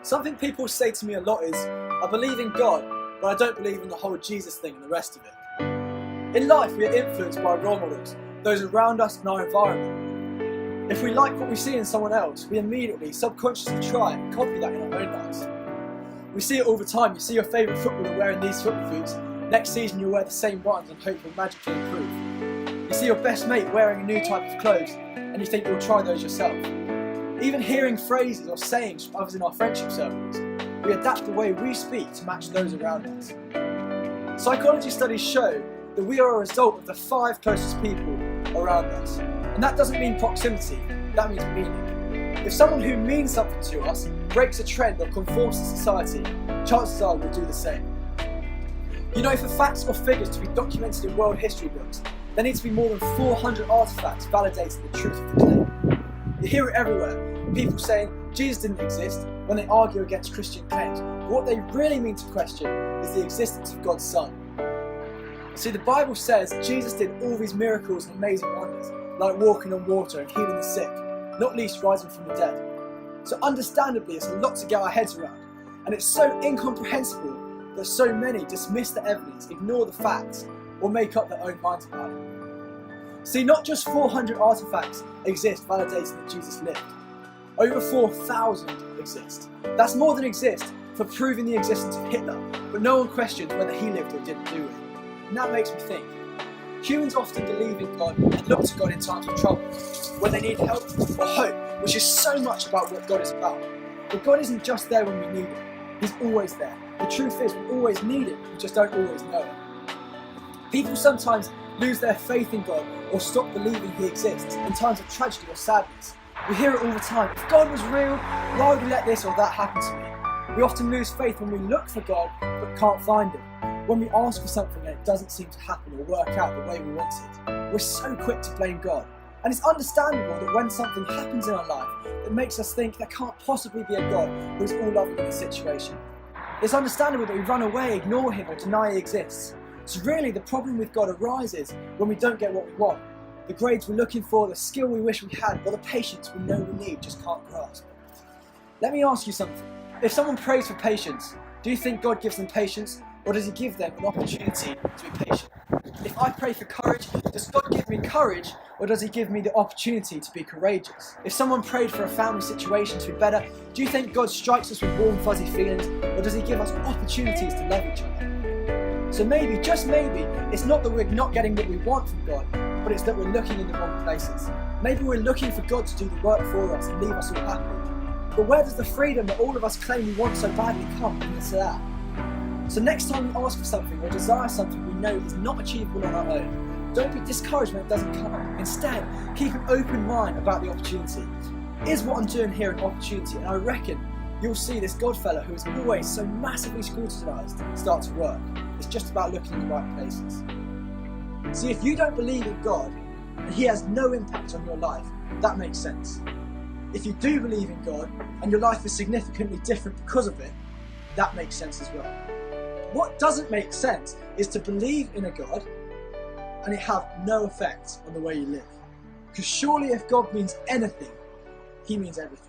Something people say to me a lot is, I believe in God, but I don't believe in the whole Jesus thing and the rest of it. In life, we are influenced by role models, those around us and our environment. If we like what we see in someone else, we immediately, subconsciously try and copy that in our own lives. We see it all the time. You see your favourite footballer wearing these football boots, next season you'll wear the same ones and hope you'll magically improve. You see your best mate wearing a new type of clothes, and you think you'll try those yourself. Even hearing phrases or sayings from others in our friendship circles, we adapt the way we speak to match those around us. Psychology studies show that we are a result of the 5 closest people around us. And that doesn't mean proximity, that means meaning. If someone who means something to us breaks a trend or conforms to society, chances are we'll do the same. You know, for facts or figures to be documented in world history books, there needs to be more than 400 artifacts validating the truth of the claim. You hear it everywhere, people saying Jesus didn't exist when they argue against Christian claims, but what they really mean to question is the existence of God's Son. See, the Bible says Jesus did all these miracles and amazing wonders, like walking on water and healing the sick, not least rising from the dead. So understandably, it's a lot to get our heads around, and it's so incomprehensible that so many dismiss the evidence, ignore the facts, or make up their own minds about it. See, not just 400 artifacts exist validating that Jesus lived. Over 4,000 exist. That's more than exist for proving the existence of Hitler, but no one questions whether he lived or didn't do it. And that makes me think. Humans often believe in God and look to God in times of trouble, when they need help or hope, which is so much about what God is about. But God isn't just there when we need Him. He's always there. The truth is, we always need Him, we just don't always know it. People sometimes lose their faith in God or stop believing He exists in times of tragedy or sadness. We hear it all the time. If God was real, why would He let this or that happen to me? We often lose faith when we look for God but can't find Him. When we ask for something and it doesn't seem to happen or work out the way we want it. We're so quick to blame God. And it's understandable that when something happens in our life that makes us think there can't possibly be a God who is all loving in this situation. It's understandable that we run away, ignore Him or deny He exists. So really the problem with God arises when we don't get what we want. The grades we're looking for, the skill we wish we had, or the patience we know we need just can't grasp. Let me ask you something. If someone prays for patience, do you think God gives them patience, or does He give them an opportunity to be patient? If I pray for courage, does God give me courage, or does He give me the opportunity to be courageous? If someone prayed for a family situation to be better, do you think God strikes us with warm fuzzy feelings, or does He give us opportunities to love each other? So maybe, just maybe, it's not that we're not getting what we want from God, but it's that we're looking in the wrong places. Maybe we're looking for God to do the work for us and leave us all happy. But where does the freedom that all of us claim we want so badly come into that? So next time we ask for something or desire something we know is not achievable on our own, don't be discouraged when it doesn't come. Instead, keep an open mind about the opportunity. Is what I'm doing here an opportunity? And I reckon you'll see this Godfellow who is always so massively scrutinised start to work. It's just about looking in the right places. See, if you don't believe in God and He has no impact on your life, that makes sense. If you do believe in God and your life is significantly different because of it, that makes sense as well. What doesn't make sense is to believe in a God and it have no effect on the way you live. Because surely if God means anything, He means everything.